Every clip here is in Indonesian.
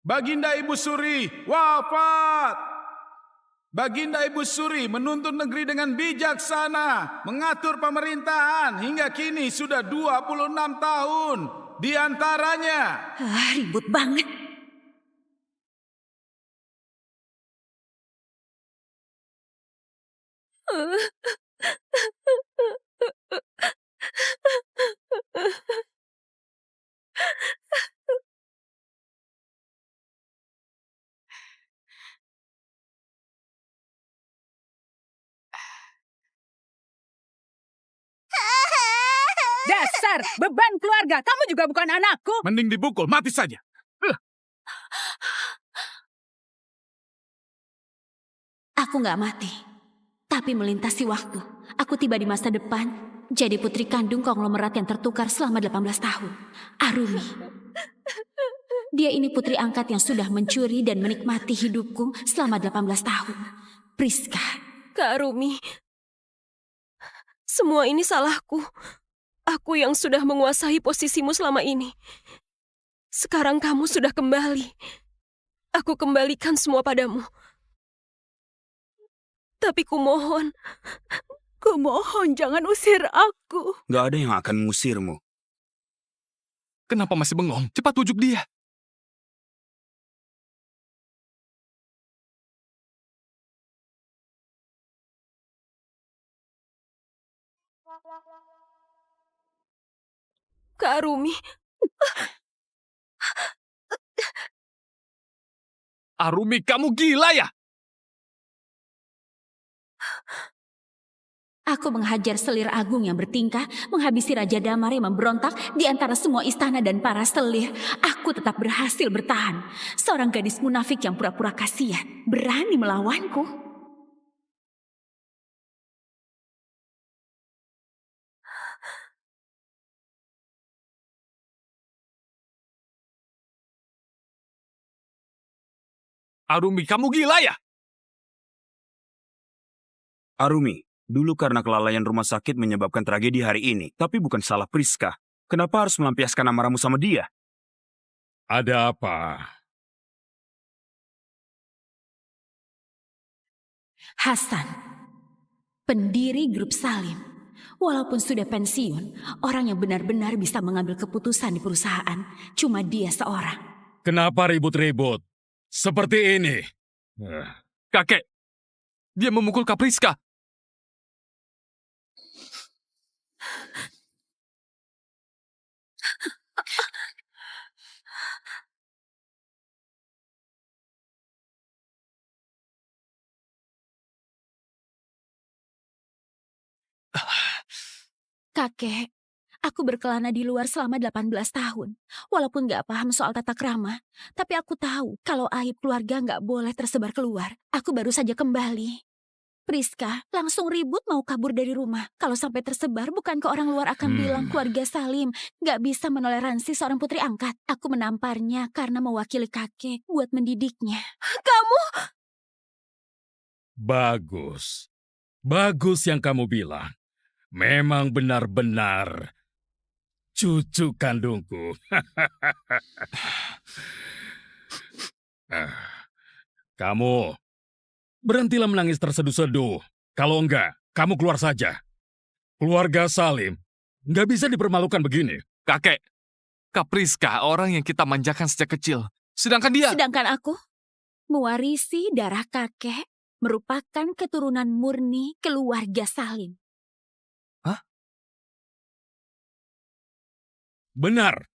Baginda Ibu Suri wafat. Baginda Ibu Suri menuntun negeri dengan bijaksana, mengatur pemerintahan hingga kini sudah 26 tahun. Di antaranya... Ribut banget. Dasar beban keluarga, kamu juga bukan anakku. Mending dipukul, mati saja. Aku nggak mati, tapi melintasi waktu. Aku tiba di masa depan, jadi putri kandung konglomerat yang tertukar selama 18 tahun. Arumi. Dia ini putri angkat yang sudah mencuri dan menikmati hidupku selama 18 tahun. Priska. Kak Arumi, semua ini salahku. Aku yang sudah menguasai posisimu selama ini. Sekarang kamu sudah kembali. Aku kembalikan semua padamu. Tapi kumohon jangan usir aku. Gak ada yang akan mengusirmu. Kenapa masih bengong? Cepat pujuk dia. Kak Arumi. Arumi, kamu gila ya? Aku menghajar selir agung yang bertingkah, menghabisi Raja Damar yang memberontak di antara semua istana dan para selir. Aku tetap berhasil bertahan. Seorang gadis munafik yang pura-pura kasihan berani melawanku. Arumi, kamu gila ya? Arumi, dulu karena kelalaian rumah sakit menyebabkan tragedi hari ini, tapi bukan salah Priska. Kenapa harus melampiaskan amarahmu sama dia? Ada apa? Hasan, pendiri grup Salim. Walaupun sudah pensiun, orang yang benar-benar bisa mengambil keputusan di perusahaan, cuma dia seorang. Kenapa ribut-ribut? Seperti ini. Kakek, dia memukul Kak Priska. Kakek, aku berkelana di luar selama 18 tahun. Walaupun gak paham soal tata krama, tapi aku tahu kalau aib keluarga gak boleh tersebar keluar. Aku baru saja kembali. Priska langsung ribut mau kabur dari rumah. Kalau sampai tersebar, bukankah orang luar akan bilang keluarga Salim gak bisa menoleransi seorang putri angkat? Aku menamparnya karena mewakili kakek buat mendidiknya. Kamu... Bagus. Bagus yang kamu bilang. Memang benar-benar cucu kandungku. Kamu, berhentilah menangis terseduh-seduh. Kalau enggak, kamu keluar saja. Keluarga Salim nggak bisa dipermalukan begini. Kakek, Kak Priska orang yang kita manjakan sejak kecil. Sedangkan dia... Sedangkan aku mewarisi darah kakek, merupakan keturunan murni keluarga Salim. Benar.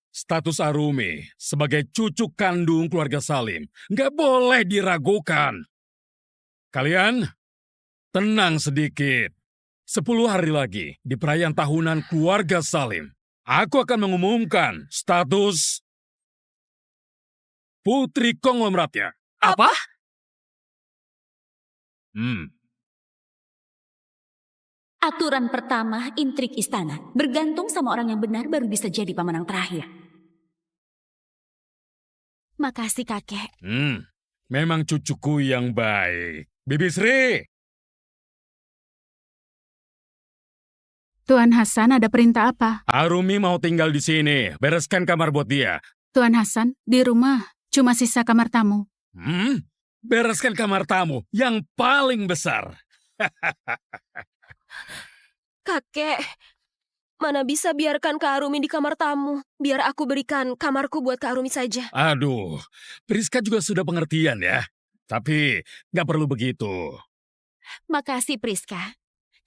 Status Arumi sebagai cucu kandung keluarga Salim nggak boleh diragukan. Kalian tenang sedikit. 10 hari lagi di perayaan tahunan keluarga Salim, aku akan mengumumkan status putri konglomeratnya. Apa? Aturan pertama, intrik istana. Bergantung sama orang yang benar baru bisa jadi pemenang terakhir. Makasih kakek. Memang cucuku yang baik. Bibi Sri. Tuan Hasan, ada perintah apa? Arumi mau tinggal di sini. Bereskan kamar buat dia. Tuan Hasan, di rumah cuma sisa kamar tamu. Bereskan kamar tamu yang paling besar. Kakek, mana bisa biarkan Kak Arumi di kamar tamu. Biar aku berikan kamarku buat Kak Arumi saja. Aduh, Priska juga sudah pengertian ya. Tapi nggak perlu begitu. Makasih Priska.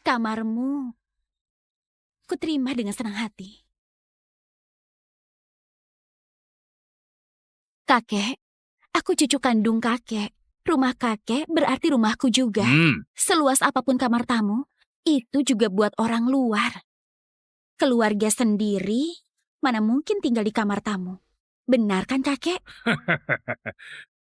Kamarmu kuterima dengan senang hati. Kakek, aku cucu kandung kakek. Rumah kakek berarti rumahku juga. Seluas apapun kamar tamu, itu juga buat orang luar. Keluarga sendiri, mana mungkin tinggal di kamar tamu. Benar kan kakek?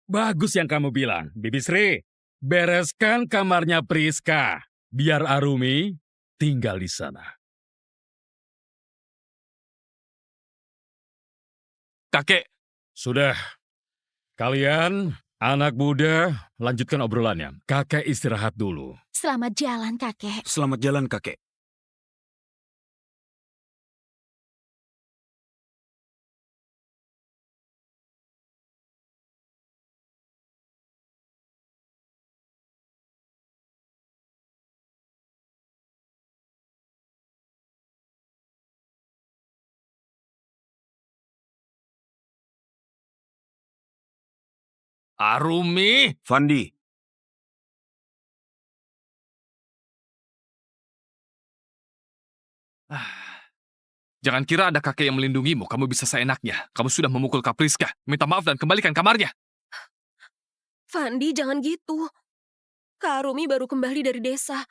Bagus yang kamu bilang, Bibi Sri. Bereskan kamarnya Priska. Biar Arumi tinggal di sana. Kakek, Sudah. Kalian, anak muda, lanjutkan obrolannya. Kakek istirahat dulu. Selamat jalan kakek. Selamat jalan, kakek. Arumi. Fandi, Jangan kira ada kakek yang melindungimu, kamu bisa seenaknya. Kamu sudah memukul Kak Priska. Minta maaf dan kembalikan kamarnya. Fandi, jangan gitu. Kak Arumi baru kembali dari desa.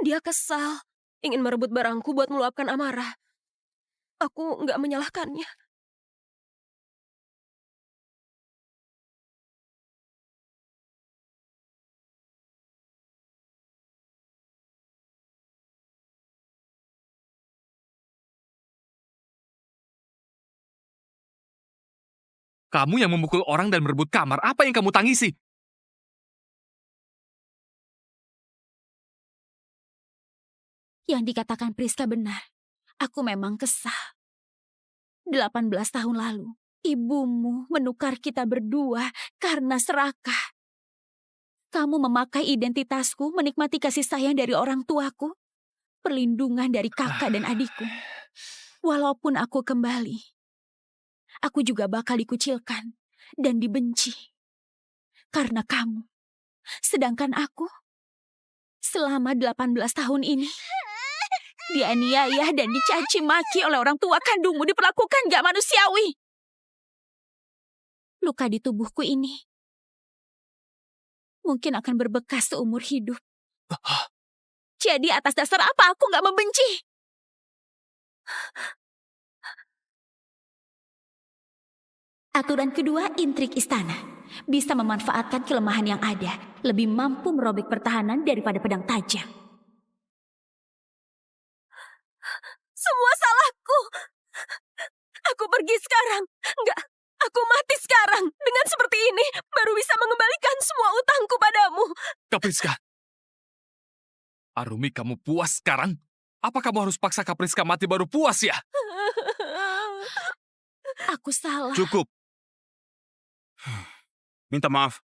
Dia kesal. Ingin merebut barangku buat meluapkan amarah. Aku nggak menyalahkannya. Kamu yang memukul orang dan merebut kamar, apa yang kamu tangisi? Yang dikatakan Priska benar. Aku memang kesal. 18 tahun lalu, ibumu menukar kita berdua karena serakah. Kamu memakai identitasku, menikmati kasih sayang dari orang tuaku, perlindungan dari kakak dan adikku. Walaupun aku kembali, aku juga bakal dikucilkan dan dibenci. Karena kamu. Sedangkan aku, selama 18 tahun ini, dianiaya dan dicaci maki oleh orang tua kandungmu, diperlakukan gak manusiawi. Luka di tubuhku ini mungkin akan berbekas seumur hidup. Jadi atas dasar apa aku gak membenci? Aturan kedua, intrik istana. Bisa memanfaatkan kelemahan yang ada. Lebih mampu merobek pertahanan daripada pedang tajam. Semua salahku. Aku pergi sekarang. Enggak, aku mati sekarang. Dengan seperti ini, baru bisa mengembalikan semua utangku padamu. Kak Priska. Arumi, kamu puas sekarang? Apa kamu harus paksa Kak Priska mati baru puas ya? Aku salah. cukup. Minta maaf.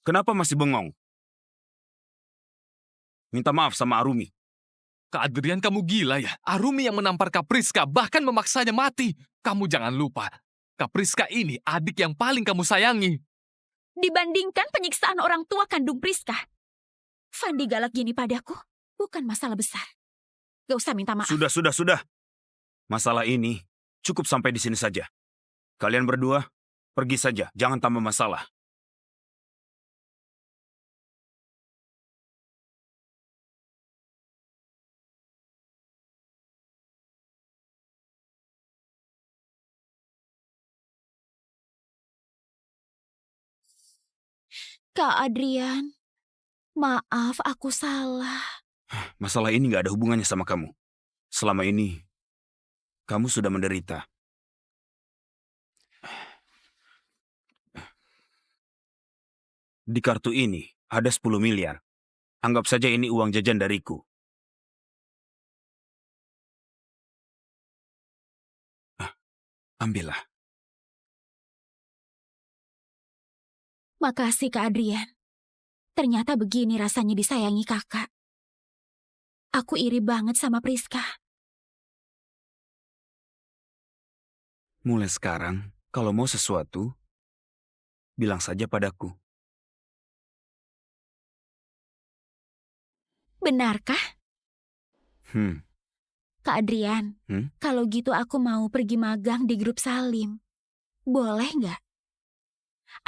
Kenapa masih bengong? Minta maaf sama Arumi. Kak Adrian, kamu gila ya? Arumi yang menampar Kak Priska, bahkan memaksanya mati. Kamu jangan lupa, Kak Priska ini adik yang paling kamu sayangi. Dibandingkan penyiksaan orang tua kandung Priska, Fandi galak gini padaku bukan masalah besar. Gak usah minta maaf. Sudah. Masalah ini cukup sampai di sini saja. Kalian berdua pergi saja, jangan tambah masalah. Kak Adrian, maaf aku salah. Masalah ini gak ada hubungannya sama kamu. Selama ini, kamu sudah menderita. Di kartu ini ada 10 miliar. Anggap saja ini uang jajan dariku. Ambillah. Makasih Kak Adrian. Ternyata begini rasanya disayangi kakak. Aku iri banget sama Priska. Mulai sekarang, kalau mau sesuatu, bilang saja padaku. Benarkah? Kak Adrian, kalau gitu aku mau pergi magang di grup Salim. Boleh nggak?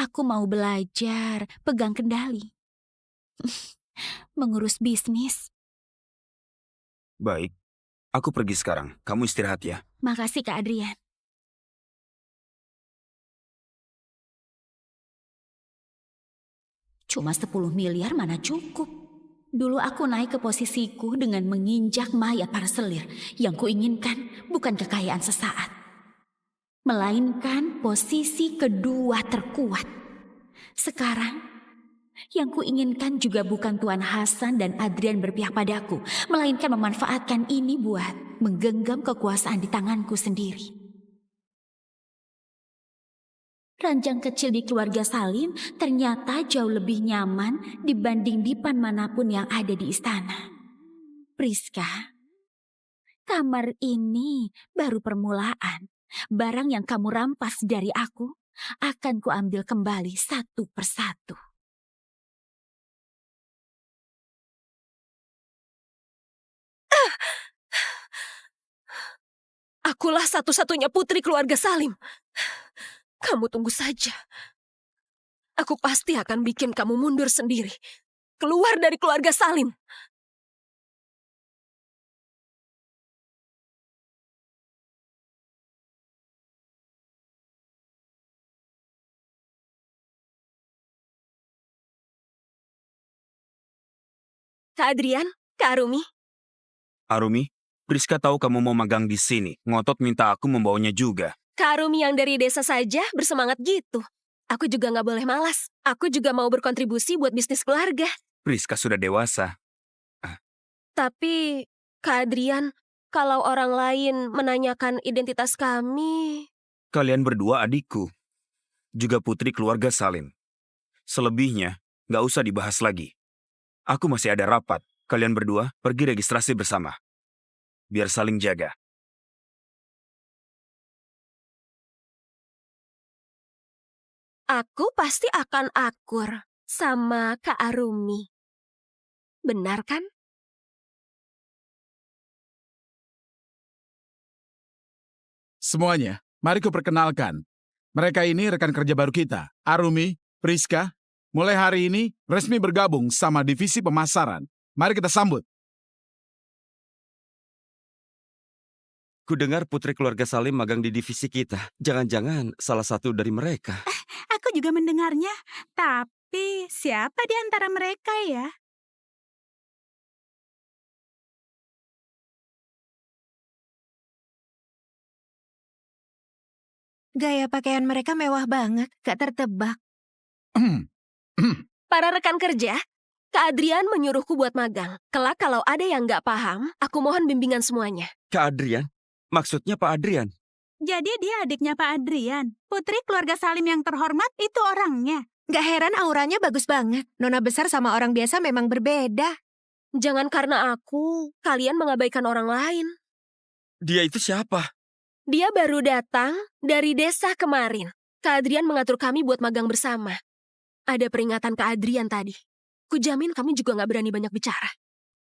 Aku mau belajar, pegang kendali. Mengurus bisnis. Baik, aku pergi sekarang. Kamu istirahat ya. Makasih Kak Adrian. Cuma 10 miliar mana cukup. Dulu aku naik ke posisiku dengan menginjak mayat para selir. Yang kuinginkan bukan kekayaan sesaat, melainkan posisi kedua terkuat. Sekarang, yang kuinginkan juga bukan Tuan Hasan dan Adrian berpihak padaku, melainkan memanfaatkan ini buat menggenggam kekuasaan di tanganku sendiri. Ranjang kecil di keluarga Salim ternyata jauh lebih nyaman dibanding dipan manapun yang ada di istana. Priska, kamar ini baru permulaan. Barang yang kamu rampas dari aku akan kuambil kembali satu persatu. Akulah satu-satunya putri keluarga Salim. Kamu tunggu saja. Aku pasti akan bikin kamu mundur sendiri. Keluar dari keluarga Salim. Kak Adrian, Kak Arumi. Arumi, Priska tahu kamu mau magang di sini. Ngotot minta aku membawanya juga. Kak Arumi yang dari desa saja bersemangat gitu. Aku juga nggak boleh malas. Aku juga mau berkontribusi buat bisnis keluarga. Priska sudah dewasa. Tapi, Kak Adrian, kalau orang lain menanyakan identitas kami... Kalian berdua adikku. Juga putri keluarga Salim. Selebihnya, nggak usah dibahas lagi. Aku masih ada rapat. Kalian berdua pergi registrasi bersama. Biar saling jaga. Aku pasti akan akur sama Kak Arumi. Benar kan? Semuanya, mari kuperkenalkan. Mereka ini rekan kerja baru kita, Arumi, Priska. Mulai hari ini resmi bergabung sama divisi pemasaran. Mari kita sambut. Kudengar putri keluarga Salim magang di divisi kita. Jangan-jangan salah satu dari mereka. Aku juga mendengarnya. Tapi siapa di antara mereka ya? Gaya pakaian mereka mewah banget, gak tertebak. Para rekan kerja, Kak Adrian menyuruhku buat magang. Kelak kalau ada yang nggak paham, aku mohon bimbingan semuanya. Kak Adrian? Maksudnya Pak Adrian? Jadi dia adiknya Pak Adrian. Putri keluarga Salim yang terhormat itu orangnya. Gak heran auranya bagus banget. Nona besar sama orang biasa memang berbeda. Jangan karena aku, kalian mengabaikan orang lain. Dia itu siapa? Dia baru datang dari desa kemarin. Kak Adrian mengatur kami buat magang bersama. Ada peringatan Kak Adrian tadi. Kujamin kamu juga nggak berani banyak bicara.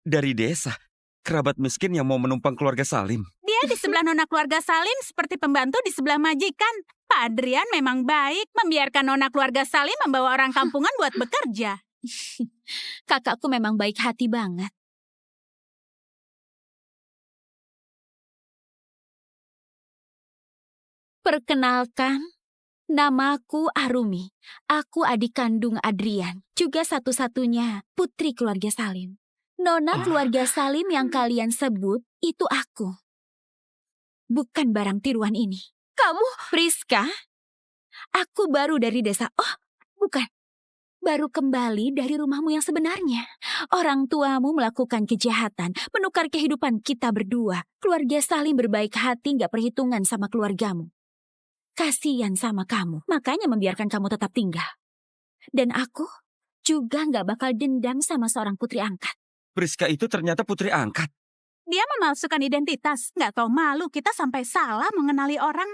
Dari desa? Kerabat miskin yang mau menumpang keluarga Salim? Dia di sebelah nona keluarga Salim seperti pembantu di sebelah majikan. Pak Adrian memang baik membiarkan nona keluarga Salim membawa orang kampungan buat bekerja. Kakakku memang baik hati banget. Perkenalkan, namaku Arumi. Aku adik kandung Adrian, juga satu-satunya putri keluarga Salim. Nona keluarga Salim yang kalian sebut itu aku. Bukan barang tiruan ini. Kamu? Priska, aku baru dari desa. Oh, bukan. Baru kembali dari rumahmu yang sebenarnya. Orang tuamu melakukan kejahatan, menukar kehidupan kita berdua. Keluarga Salim berbaik hati, gak perhitungan sama keluargamu. kasihan sama kamu, makanya membiarkan kamu tetap tinggal. Dan aku juga nggak bakal dendam sama seorang putri angkat. Priska itu ternyata putri angkat. Dia memalsukan identitas. Nggak tahu malu kita sampai salah mengenali orang.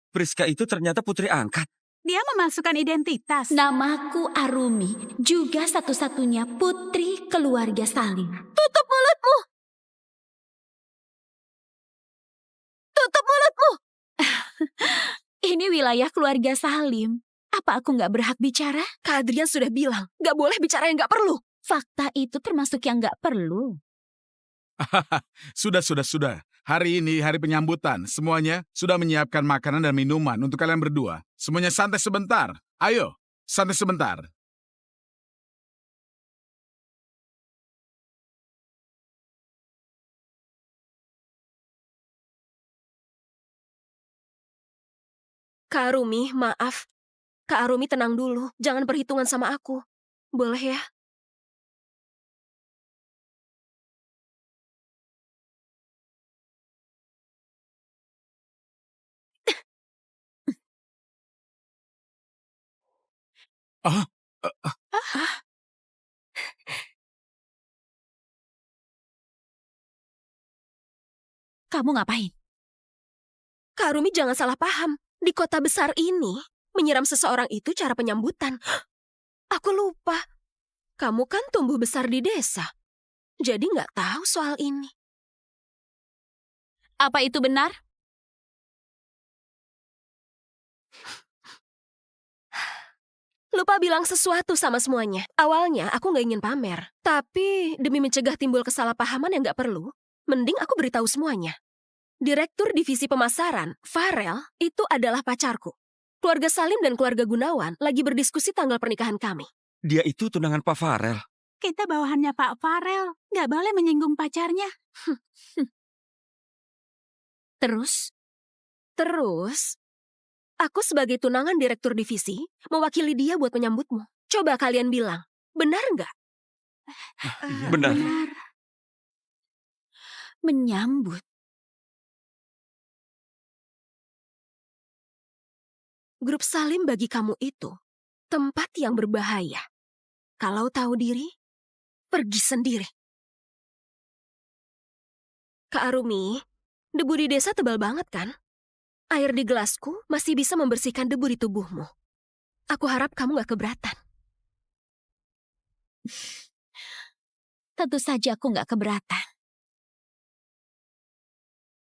Priska itu ternyata putri angkat. Dia memalsukan identitas. Namaku Arumi, juga satu-satunya putri keluarga Salim. Tutup mulutmu! Tutup mulutmu! Ini wilayah keluarga Salim. Apa aku nggak berhak bicara? Kak Adrian sudah bilang, gak boleh bicara yang gak perlu. Fakta itu termasuk yang nggak perlu. Sudah. Hari ini hari penyambutan. Semuanya sudah menyiapkan makanan dan minuman untuk kalian berdua. Semuanya santai sebentar. Ayo, santai sebentar. Kak Arumi, maaf. Kak Arumi tenang dulu, jangan perhitungan sama aku. Boleh ya? Kamu ngapain? Kak Arumi jangan salah paham. Di kota besar ini, menyiram seseorang itu cara penyambutan. Aku lupa. Kamu kan tumbuh besar di desa. Jadi nggak tahu soal ini. Apa itu benar? Lupa bilang sesuatu sama semuanya. Awalnya aku nggak ingin pamer. Tapi demi mencegah timbul kesalahpahaman yang nggak perlu, mending aku beritahu semuanya. Direktur Divisi Pemasaran, Farel, itu adalah pacarku. Keluarga Salim dan keluarga Gunawan lagi berdiskusi tanggal pernikahan kami. Dia itu tunangan Pak Farel. Kita bawahannya Pak Farel. Nggak boleh menyinggung pacarnya. Terus? Terus, aku sebagai tunangan direktur divisi, mewakili dia buat menyambutmu. Coba kalian bilang, benar nggak? Benar. Menyambut. Grup Salim bagi kamu itu tempat yang berbahaya. Kalau tahu diri, pergi sendiri. Kak Arumi, debu di desa tebal banget kan? Air di gelasku masih bisa membersihkan debu di tubuhmu. Aku harap kamu gak keberatan. Tentu saja aku nggak keberatan.